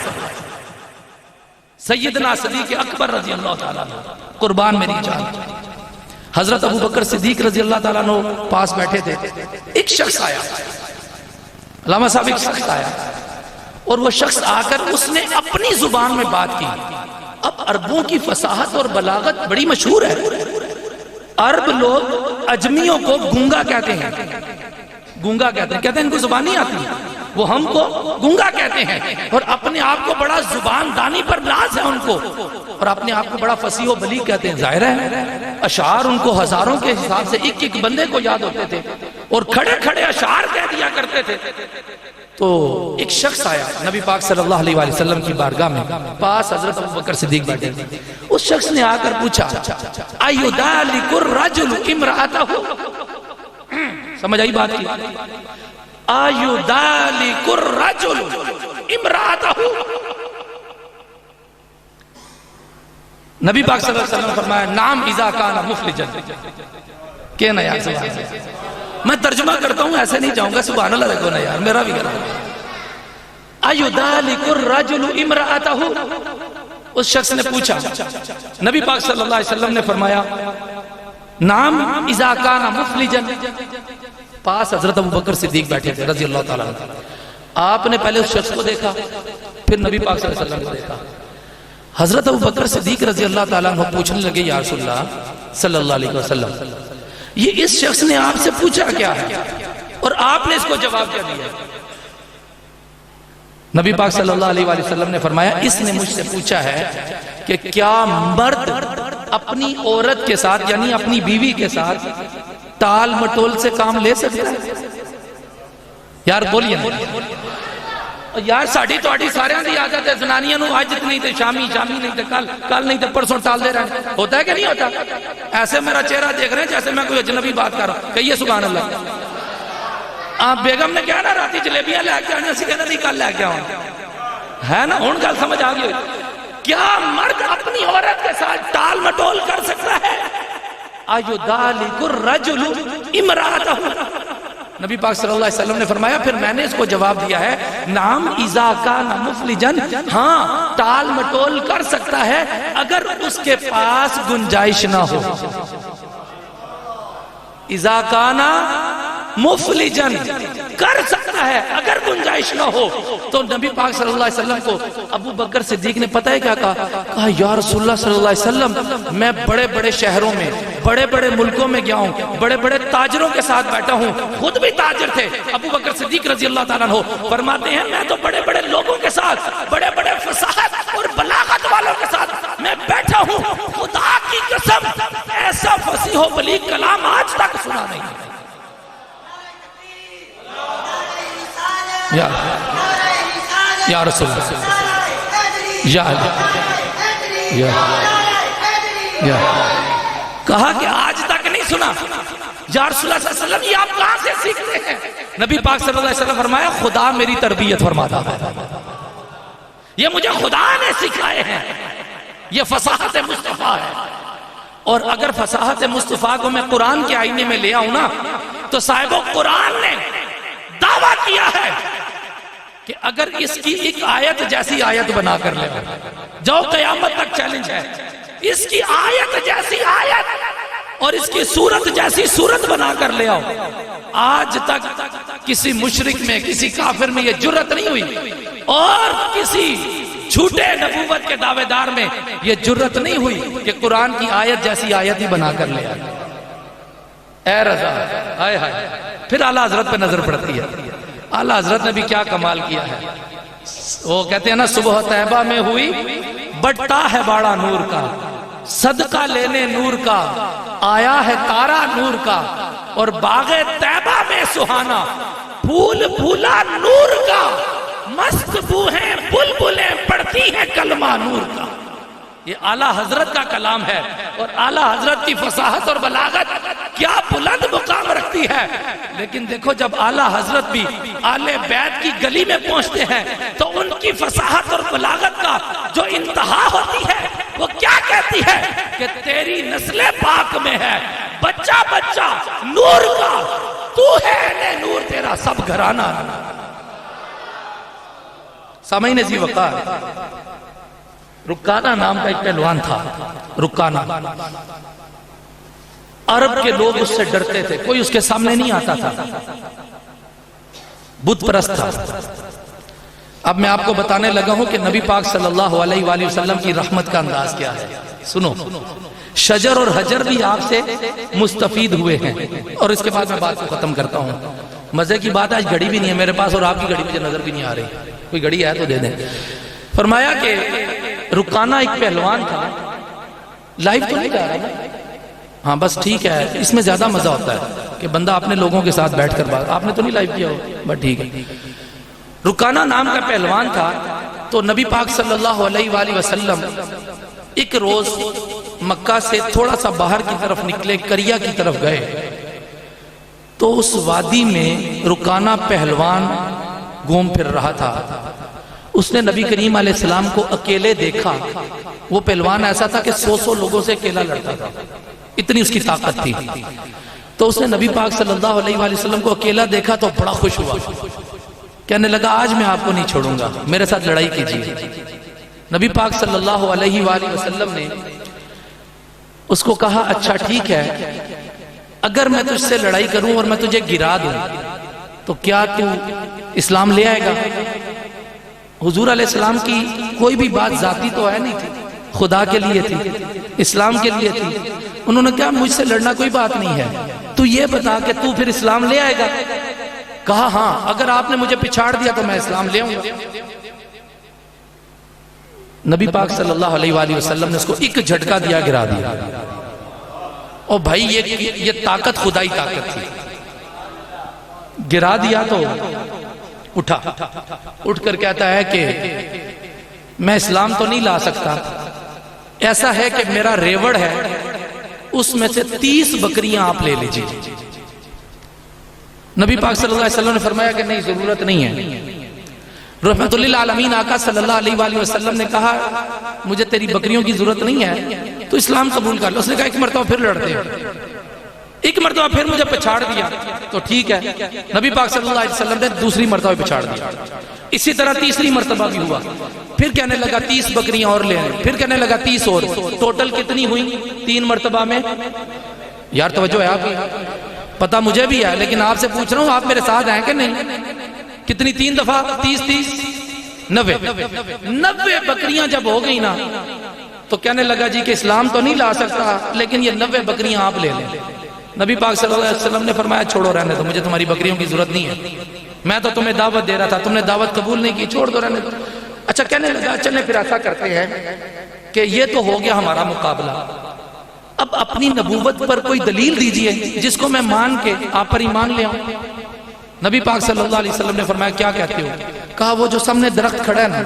سیدنا صدیق اکبر رضی اللہ تعالیٰ عنہ، قربان میری جان۔ حضرت ابو بکر صدیق رضی اللہ تعالیٰ عنہ پاس بیٹھے تھے، ایک شخص آیا، علامہ صاحب ایک شخص آیا، اور وہ شخص آ کر اس نے اپنی زبان میں بات کی۔ اب عربوں کی فصاحت اور بلاغت بڑی مشہور ہے۔ عرب لوگ اجمیوں کو گونگا کہتے ہیں، گونگا کہتے ہیں، کہتے ہیں ان کو زبان نہیں آتی، وہ ہم کو گونگا کہتے ہیں، اور اپنے آپ کو بڑا زبان دانی پر ناز ہے ان کو، اور اپنے آپ کو بڑا فصیح و بلیغ کہتے ہیں۔ ظاہر ہے اشعار ان کو ہزاروں کے حساب سے ایک ایک بندے کو یاد ہوتے تھے، اور کھڑے کھڑے اشعار کہہ دیا کرتے تھے۔ تو ایک شخص آیا نبی پاک صلی اللہ علیہ وآلہ وسلم کی بارگاہ میں، پاس حضرت ابو بکر صدیق بیٹھے تھے۔ اس شخص نے آ کر پوچھا ایدالک الرجل امرأتہ، سمجھ آئی بات کی؟ ایدالک الرجل امرأتہ، نبی پاک صلی اللہ علیہ وسلم نے فرمایا نعم اذا کان مفلجا۔ کہنا یار سبحان اللہ، میں ترجمہ کرتا ہوں، ایسے نہیں جاؤں گا، سبحان اللہ لگو نا یار، میرا بھی کرتا۔ ایدالک الرجل امرأتہ، اس شخص نے پوچھا، نبی پاک صلی اللہ علیہ وسلم نے فرمایا نعم اذا کان مفلجا۔ پاس حضرت ابو بکر صدیق بیٹھے تھے رضی اللہ تعالیٰ عنہ۔ آپ نے پہلے اس شخص کو دیکھا، پھر نبی پاک صلی اللہ علیہ وسلم کو دیکھا۔ حضرت ابو بکر صدیق رضی اللہ تعالیٰ عنہ پوچھنے لگے یا رسول اللہ صلی اللہ علیہ وسلم، یہ اس شخص نے آپ سے پوچھا کیا ہے اور آپ نے اس کو جواب کیا دیا؟ نبی پاک صلی اللہ علیہ وآلہ وسلم نے فرمایا اس نے مجھ سے پوچھا ہے کہ کیا مرد اپنی عورت کے ساتھ یعنی اپنی بیوی کے ساتھ ٹال مٹول سے کام لے سکتا ہے؟ یار بولیے یار ساڑھی تو آڑھی سارے دی عادت ہے، زنانیاں نو آج نہیں تھے، شامی نہیں تھے، کل نہیں تھے، پرسوں ٹال دے رہے ہیں، ہوتا ہے کہ نہیں ہوتا؟ ایسے میرا چہرہ دیکھ رہے ہیں جیسے میں کوئی اجنبی بات کر رہا ہوں، کہیے سبحان اللہ۔ آپ بیگم نے کہا نا راتی جلیبیاں لے کے آنے، اسی کہنا نہیں کل لے کے آؤں، ہے نا؟ ان گل سمجھ آگئی ہوئی۔ کیا مرد اپنی عورت کے ساتھ ٹال مٹول کر سکتا ہے؟ ایدالک الرجل امرأتہ، نبی پاک صلی اللہ علیہ وسلم نے فرمایا پھر میں نے اس کو جواب دیا ہے نعم اذا کان مفلجا، ہاں ٹال مٹول کر سکتا ہے اگر اس کے پاس گنجائش نہ ہو۔ اذا کان مفلجا کر سکتا ہے اگر گنجائش نہ ہو۔ تو نبی پاک صلی اللہ علیہ وسلم کو ابو بکر صدیق نے پتہ ہے کیا کہا یا رسول اللہ صلی اللہ علیہ وسلم میں بڑے بڑے شہروں میں بڑے بڑے ملکوں میں گیا ہوں، بڑے بڑے تاجروں کے ساتھ بیٹھا ہوں، خود بھی تاجر تھے ابو بکر صدیق رضی اللہ تعالیٰ عنہ فرماتے ہیں میں تو بڑے بڑے لوگوں کے ساتھ بڑے بڑے فصاحت اور بلاغت والوں کے ساتھ میں بیٹھا ہوں، خدا کی قسم ایسا فصیح و بلیغ کلام آج تک سنا نہیں۔ یا رسول اللہ یا کہا کہ آج تک نہیں سنا۔ یا رسول اللہ صلی اللہ علیہ وسلم یہ آپ کہاں سے سیکھتے ہیں؟ نبی پاک صلی اللہ علیہ وسلم فرمایا خدا میری تربیت فرماتا ہے، یہ مجھے خدا نے سکھائے ہیں، یہ فصاحت مصطفیٰ ہے۔ اور اگر فصاحت مصطفیٰ کو میں قرآن کے آئینے میں لے آؤں نا تو صاحب قرآن نے دعویٰ کیا ہے کہ اگر اس کی ایک آیت جیسی آیت بنا کر لے جو قیامت تک چیلنج ہے، اس کی آیت جیسی آیت اور اس کی صورت جیسی صورت بنا کر لے آؤ، آج تک کسی مشرک میں کسی کافر میں یہ جرت نہیں ہوئی اور کسی جھوٹے نبوت کے دعوے دار میں یہ جرت نہیں ہوئی کہ قرآن کی آیت جیسی آیت ہی بنا کر لے آئے۔ اے رضا، ہائے ہائے، پھر اعلیٰ حضرت پہ نظر پڑتی ہے۔ اعلیٰ حضرت نے بھی کیا کمال کیا ہے۔ وہ کہتے ہیں نا، صبح طیبہ میں ہوئی بٹتا ہے باڑا نور کا، صدقہ لینے نور کا آیا ہے تارا نور کا، اور باغ طیبہ میں سہانا پھول پھولا نور کا، مست بوہیں بلبلیں پڑھتی ہیں کلمہ نور کا۔ یہ اعلیٰ حضرت کا کلام ہے، اور اعلیٰ حضرت کی فصاحت اور بلاغت کیا بلند مقام رکھتی ہے۔ لیکن دیکھو، جب اعلیٰ حضرت بھی اہل بیت کی گلی میں پہنچتے ہیں تو ان کی فصاحت اور بلاغت کا جو انتہا ہوتی ہے وہ کیا کہتی ہے کہ تیری نسل پاک میں ہے بچہ بچہ نور کا، تو ہے اہل نور، تیرا سب گھرانہ۔ سامعین ذی وقار، رکانہ نام کا ایک پہلوان تھا۔ رکانہ، عرب کے لوگ اس سے ڈرتے تھے، کوئی اس کے سامنے نہیں آتا تھا، بت پرست تھا۔ اب میں آپ کو بتانے لگا ہوں کہ نبی پاک صلی اللہ علیہ وآلہ وسلم کی رحمت کا انداز کیا ہے۔ سنو، شجر اور حجر بھی آپ سے مستفید ہوئے ہیں، اور اس کے بعد میں بات کو ختم کرتا ہوں۔ مزے کی بات ہے، آج گھڑی بھی نہیں ہے میرے پاس، اور آپ کی گھڑی مجھے نظر بھی نہیں آ رہی، کوئی گھڑی ہے تو دے دیں۔ فرمایا کہ رکانہ ایک پہلوان تھا۔ لائیو تو نہیں جا رہا نا؟ ہاں بس ٹھیک ہے، اس میں زیادہ مزہ ہوتا ہے کہ بندہ اپنے لوگوں کے ساتھ بیٹھ کر بات۔ آپ نے تو نہیں لائیو کیا ہو؟ بس ٹھیک ہے۔ رکانہ نام کا پہلوان تھا، تو نبی پاک صلی اللہ علیہ وآلہ وسلم ایک روز مکہ سے تھوڑا سا باہر کی طرف نکلے، کریا کی طرف گئے، تو اس وادی میں رکانہ پہلوان گھوم پھر رہا تھا۔ اس نے نبی کریم علیہ السلام کو اکیلے دیکھا۔ وہ پہلوان ایسا تھا کہ 100 لوگوں سے اکیلا لڑتا تھا، اتنی اس کی طاقت تھی۔ تو اس نے نبی پاک صلی اللہ علیہ وآلہ وسلم کو اکیلا دیکھا تو بڑا خوش ہوا، کہنے لگا آج میں آپ کو نہیں چھوڑوں گا، میرے ساتھ لڑائی کیجیے۔ نبی پاک صلی اللہ علیہ وآلہ وسلم نے اس کو کہا اچھا ٹھیک ہے، اگر میں تجھ سے لڑائی کروں اور میں تجھے گرا دوں تو کیا تو اسلام لے آئے گا؟ حضور علیہ السلام کی کوئی بھی بات ذاتی تو ہے نہیں تھی، خدا کے لیے تھی، اسلام کے لیے تھی۔ انہوں نے کہا مجھ سے لڑنا کوئی بات نہیں ہے، تو یہ بتا کہ تو پھر اسلام لے آئے گا؟ کہا ہاں، اگر آپ نے مجھے پچھاڑ دیا تو میں اسلام لے آؤں گا۔ نبی پاک صلی اللہ علیہ وآلہ وسلم نے اس کو ایک جھٹکا دیا، گرا دیا۔ اور بھائی یہ طاقت خدائی طاقت تھی۔ گرا دیا تو اٹھا، اٹھ کر کہتا ہے کہ میں اسلام تو نہیں لا سکتا، ایسا ہے کہ میرا ریوڑ ہے، اس میں سے 30 بکریاں آپ لے لیجیے۔ نبی پاک صلی اللہ علیہ وسلم نے فرمایا کہ نہیں، ضرورت نہیں ہے۔ رحمت للعالمین آقا صلی اللہ علیہ وآلہ وسلم نے کہا مجھے تیری بکریوں کی ضرورت نہیں ہے، تو اسلام قبول کر لو۔ اس نے کہا ایک مرتبہ پھر لڑتے ہیں، ایک مرتبہ پھر مجھے پچھاڑ دیا تو ٹھیک ہے۔ نبی پاک صلی اللہ علیہ وسلم نے دوسری مرتبہ پچھاڑ دیا، اسی طرح تیسری مرتبہ بھی ہوا۔ پھر کہنے لگا 30 بکریاں اور لے آئیں، پھر کہنے لگا 30 اور، ٹوٹل کتنی ہوئی 3 مرتبہ میں؟ یار توجہ ہے آپ کی، پتہ مجھے بھی ہے لیکن آپ سے پوچھ رہا ہوں آپ میرے ساتھ ہیں کہ نہیں؟ کتنی 3 دفعہ 30 90 بکریاں جب ہو گئی نا تو کہنے لگا جی کہ اسلام تو نہیں لا سکتا لیکن یہ 90 بکریاں آپ لے لیں۔ نبی پاک صلی اللہ علیہ وسلم نے فرمایا چھوڑو رہنے دو، مجھے تمہاری بکریوں کی ضرورت نہیں ہے، میں تو تمہیں دعوت دے رہا تھا، تم نے دعوت قبول نہیں کی، چھوڑ دو رہنے دو۔ اچھا کہنے لگا چلیں پھر ایسا کرتے ہیں کہ یہ تو ہو گیا ہمارا مقابلہ، اب اپنی نبوت پر کوئی دلیل دیجئے جس کو میں مان کے آپ پر ایمان لے آؤں۔ نبی پاک صلی اللہ علیہ وسلم نے فرمایا کیا کہتے ہو؟ کہا وہ جو سامنے درخت کھڑا ہے نا،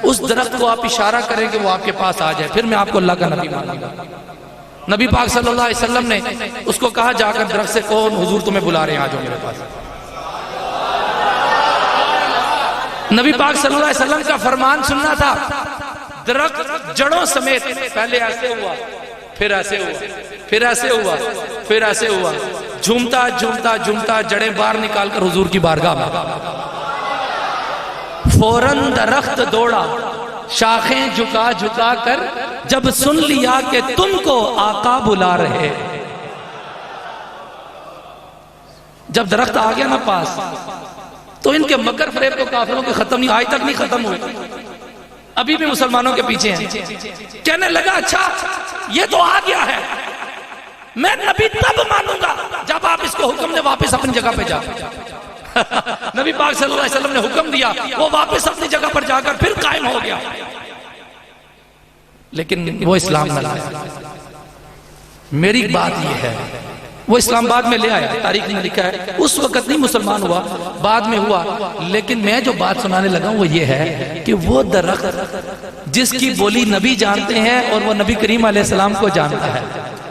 اس درخت کو آپ اشارہ کریں کہ وہ آپ کے پاس آ جائے، پھر میں آپ کو اللہ کا نبی مانوں گا۔ نبی پاک صلی اللہ علیہ وسلم نے اس کو کہا جا کر درخت سے کون حضور تمہیں بلا رہے ہیں، آ جاؤ میرے پاس۔ نبی پاک صلی اللہ علیہ وسلم کا فرمان سننا تھا، درخت جڑوں سمیت پہلے ایسے ہوا، پھر ایسے ہوا، پھر ایسے ہوا، پھر ایسے ہوا، جھومتا جھومتا جھومتا جڑیں باہر نکال کر حضور کی بارگاہ میں۔ فوراً درخت دوڑا، شاخیں جھکا جھکا کر جب سن لیا کہ تم کو آقا بلا رہے۔ جب درخت آ گیا نا پاس تو ان کے مکر فریب کو کافروں کے ختم نہیں، آج تک نہیں ختم ہوئے، ابھی بھی مسلمانوں کے پیچھے ہیں۔ کہنے لگا اچھا یہ تو آ گیا ہے، میں نبی تب مانوں گا جب آپ اس کو حکم دے واپس اپنی جگہ پہ جا۔ نبی پاک صلی اللہ علیہ وسلم نے حکم دیا، وہ واپس اپنی جگہ پر جا کر پھر قائم ہو گیا، لیکن وہ اسلام نہ لایا۔ میری بات یہ ہے، وہ اسلام بعد میں لے آیا، تاریخ میں لکھا ہے اس وقت نہیں مسلمان ہوا، بعد میں ہوا، لیکن میں جو بات سنانے لگا ہوں وہ یہ ہے کہ وہ درخت جس کی بولی نبی جانتے ہیں اور وہ نبی کریم علیہ السلام کو جانتا ہے،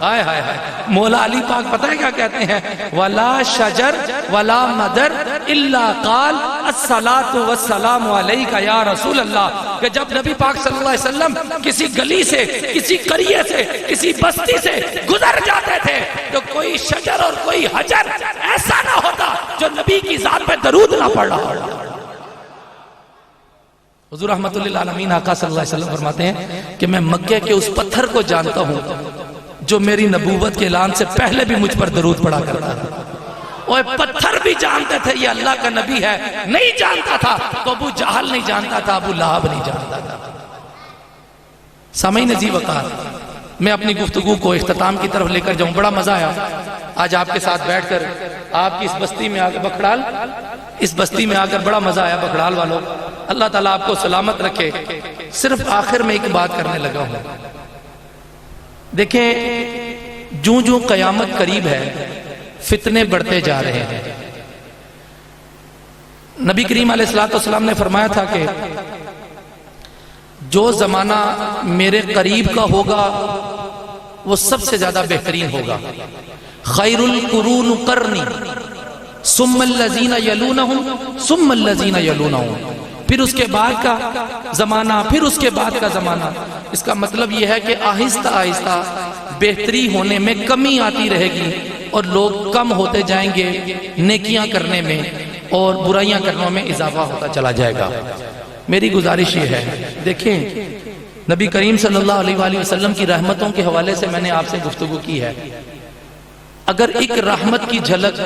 ہائے ہائے ہائے، مولا علی پاک پتہ ہے کیا کہتے ہیں؟ وَلَا شَجَرْ وَلَا مَدَرْ إِلَّا قَالْ الصَّلَاةُ وَالسَّلَامُ عَلَيْكَ یا رسول اللہ، کہ جب نبی پاک صلی اللہ علیہ وسلم کسی گلی سے، کسی قریے سے، کسی بستی سے گزر جاتے تھے تو کوئی شجر اور کوئی حجر ایسا نہ ہوتا جو نبی کی ذات پہ درود نہ پڑھ رہا ہوتا۔ حضور رحمت للعالمین آقا صلی اللہ علیہ وسلم فرماتے ہیں کہ میں مکے کے اس پتھر کو جانتا ہوں جو میری نبوت کے اعلان سے پہلے بھی مجھ پر درود پڑا کرتا تھا۔ اور پتھر بھی جانتے تھے یہ اللہ کا نبی ہے، نہیں جانتا تھا تو ابو جہل نہیں جانتا تھا، ابو لہب نہیں جانتا تھا۔ سامعین عزیز وقار، میں اپنی گفتگو کو اختتام کی طرف لے کر جاؤں، بڑا مزہ آیا آج آپ کے ساتھ بیٹھ کر، آپ کی اس بستی میں آ کر، بکھڑال اس بستی میں آ کر بڑا مزہ آیا بکھڑال والوں، اللہ تعالیٰ آپ کو سلامت رکھے۔ صرف آخر میں ایک بات کرنے لگا ہوں، دیکھیں جوں جوں قیامت قریب ہے فتنے بڑھتے جا رہے ہیں۔ نبی کریم علیہ السلام نے فرمایا تھا کہ جو زمانہ میرے قریب کا ہوگا وہ سب سے زیادہ بہترین ہوگا۔ خیر القرون قرنی ثم الذین یلونہم ثم الذین یلونہم، پھر اس کے بعد کا زمانہ، پھر اس کے بعد کا زمانہ۔ اس کا مطلب یہ ہے کہ آہستہ آہستہ بہتری ہونے میں کمی آتی رہے گی اور لوگ کم ہوتے جائیں گے نیکیاں کرنے میں اور برائیاں کرنے میں اضافہ ہوتا چلا جائے گا۔ میری گزارش یہ ہے، دیکھیں نبی کریم صلی اللہ علیہ وآلہ وسلم کی رحمتوں کے حوالے سے میں نے آپ سے گفتگو کی ہے، اگر ایک رحمت کی جھلک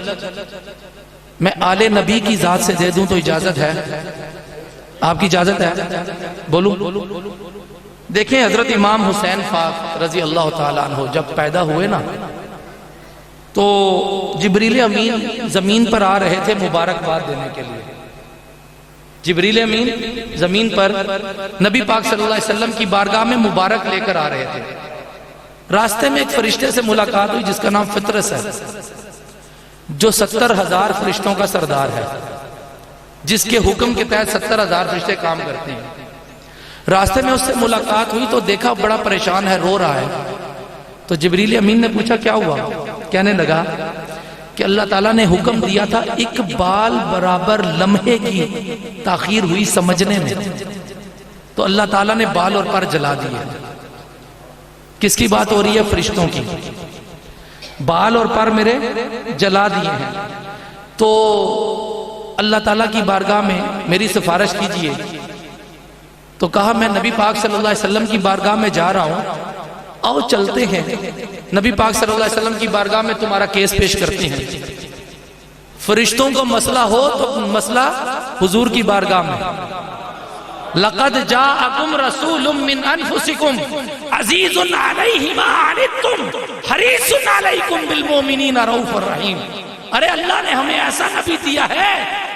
میں آل نبی کی ذات سے دے دوں تو اجازت ہے؟ آپ کی اجازت ہے؟ بولوں؟ دیکھیں حضرت امام حسین پاک رضی اللہ تعالیٰ عنہ جب پیدا ہوئے نا تو جبریل امین زمین پر آ رہے تھے مبارکباد دینے کے لیے۔ جبریل امین زمین پر نبی پاک صلی اللہ علیہ وسلم کی بارگاہ میں مبارک لے کر آ رہے تھے۔ راستے میں ایک فرشتے سے ملاقات ہوئی جس کا نام فطرس ہے، جو 70,000 فرشتوں کا سردار ہے، جس کے حکم کے تحت 70,000 فرشتے کام کرتے ہیں۔ راستے میں اس سے ملاقات ہوئی تو دیکھا بڑا پریشان ہے، رو رہا ہے۔ تو جبریل امین نے پوچھا کیا ہوا؟ کہنے لگا کہ اللہ تعالیٰ نے حکم دیا تھا ایک بال برابر لمحے کی تاخیر ہوئی سمجھنے میں، تو اللہ تعالیٰ نے بال اور پر جلا دیے۔ کس کی بات ہو رہی ہے؟ فرشتوں کی۔ بال اور پر میرے جلا دیے ہیں، تو اللہ تعالیٰ کی بارگاہ میں میری سفارش کیجئے۔ تو کہا میں نبی پاک صلی اللہ علیہ وسلم کی بارگاہ میں جا رہا ہوں، آؤ چلتے ہیں نبی پاک صلی اللہ علیہ وسلم کی بارگاہ میں تمہارا کیس پیش کرتے ہیں۔ فرشتوں کو مسئلہ ہو تو مسئلہ حضور کی بارگاہ میں۔ لَقَدْ جَاءَكُمْ رَسُولٌ مِّنْ أَنفُسِكُمْ عَزِيزٌ عَلَيْهِ مَا عَنِتُّمْ حَرِيصٌ عَلَيْكُمْ بِالْمُؤْمِنِينَ رَءُوفٌ رَحِيمٌ۔ ارے اللہ نے ہمیں ایسا نبی دیا ہے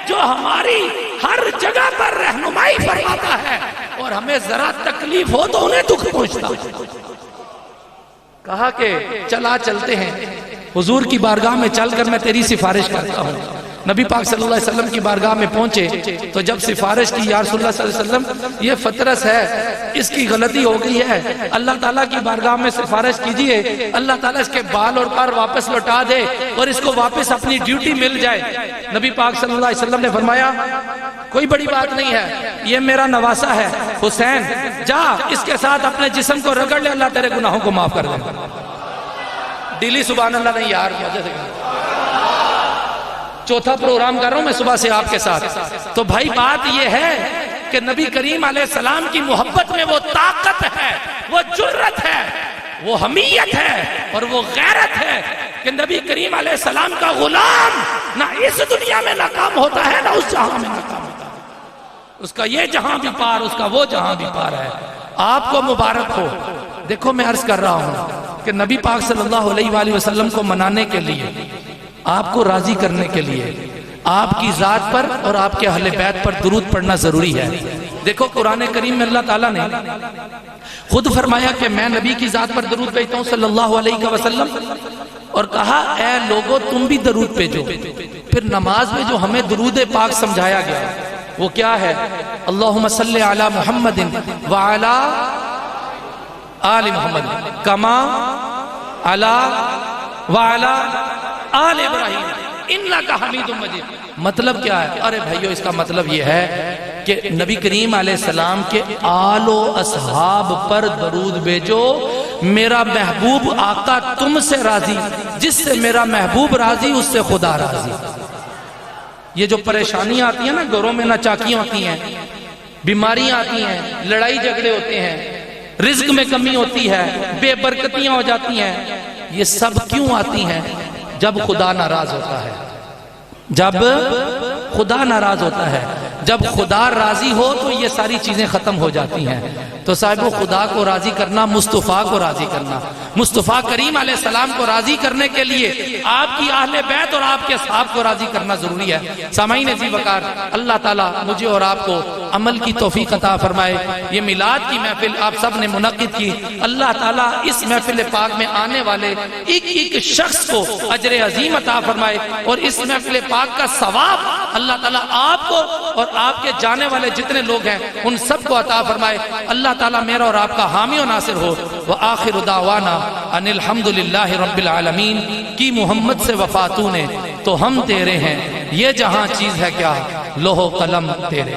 جو ہماری ہر جگہ پر رہنمائی فرماتا ہے اور ہمیں ذرا تکلیف ہو تو انہیں دکھ پہنچتا۔ کہا کہ چلا چلتے ہیں حضور کی بارگاہ میں، چل کر میں تیری سفارش کرتا ہوں۔ نبی پاک صلی اللہ علیہ وسلم کی بارگاہ میں پہنچے تو جب سفارش کی، یا رسول اللہ صلی اللہ علیہ وسلم یہ فطرس ہے، اس کی غلطی ہو گئی ہے، اللہ تعالیٰ کی بارگاہ میں سفارش کیجئے، اللہ تعالیٰ اس کے بال اور پر واپس لوٹا دے اور اس کو واپس اپنی ڈیوٹی مل جائے۔ نبی پاک صلی اللہ علیہ وسلم نے فرمایا کوئی بڑی بات نہیں ہے، یہ میرا نواسا ہے حسین، جا اس کے ساتھ اپنے جسم کو رگڑ لے، اللہ تیرے گناہوں کو معاف کر دے۔ ڈیلی سبحان اللہ نہیں یار، مزے سے چوتھا پروگرام کر رہا ہوں میں صبح سے آپ کے ساتھ۔ تو بھائی بات یہ ہے کہ نبی کریم علیہ السلام کی محبت میں وہ طاقت ہے، وہ جرت ہے، وہ حمیت ہے اور وہ غیرت ہے کہ کہ نبی کریم علیہ السلام کا غلام نہ اس دنیا میں ناکام ہوتا ہے نہ اس جہاں میں ناکام ہوتا ہے، اس کا یہ جہاں بھی پار، اس کا وہ جہاں بھی پار ہے۔ آپ کو مبارک ہو۔ دیکھو میں عرض کر رہا ہوں کہ نبی پاک صلی اللہ علیہ وآلہ وسلم کو منانے کے لیے، آپ کو راضی کرنے کے لیے آپ کی ذات پر اور آپ کے اہل بیت پر درود پڑھنا ضروری ہے۔ دیکھو قرآن کریم میں اللہ تعالیٰ نے خود فرمایا کہ میں نبی کی ذات پر درود بھیجتا ہوں صلی اللہ علیہ وسلم، اور کہا اے لوگو تم بھی درود بھیجو۔ پھر نماز میں جو ہمیں درود پاک سمجھایا گیا وہ کیا ہے؟ اللہم صلی علی محمد وعلی آل محمد کما علی وعلی آل ابراہیم انکا حمید مجید۔ مطلب کیا ہے؟ ارے بھائیو اس کا مطلب یہ ہے کہ نبی کریم علیہ السلام کے آل و اصحاب پر درود بھیجو۔ میرا محبوب آقا تم سے راضی، جس سے میرا محبوب راضی اس سے خدا راضی۔ یہ جو پریشانیاں آتی ہیں نا، گھروں میں ناچاکیاں ہوتی ہیں، بیماریاں آتی ہیں، لڑائی جھگڑے ہوتے ہیں، رزق میں کمی ہوتی ہے، بے برکتیاں ہو جاتی ہیں، یہ سب کیوں آتی ہیں؟ جب خدا ناراض ہوتا ہے، جب خدا ناراض ہوتا ہے۔ جب خدا راضی ہو تو یہ ساری چیزیں ختم ہو جاتی ہیں۔ تو صاحبو خدا کو راضی کرنا، مصطفیٰ کو راضی کرنا، مصطفیٰ کریم علیہ السلام کو راضی کرنے کے لیے آپ کی اہل بیت اور آپ کے اصحاب کو راضی کرنا ضروری ہے۔ سامعین عزیز وقار، اللہ تعالیٰ مجھے اور آپ کو عمل کی توفیق عطا فرمائے۔ یہ میلاد کی محفل آپ سب نے منعقد کی، اللہ تعالیٰ اس محفل پاک میں آنے والے ایک ایک شخص کو اجر عظیم عطا فرمائے، اور اس محفل پاک کا ثواب اللہ تعالیٰ آپ کو اور آپ کے جانے والے جتنے لوگ ہیں ان سب کو عطا فرمائے۔ اللہ تعالیٰ میرا اور آپ کا حامی و ناصر ہو۔ وآخر دعوانا ان الحمدللہ رب العالمین۔ کی محمد سے وفاتوں نے تو ہم تیرے ہیں، یہ جہاں چیز ہے کیا لوح و قلم تیرے۔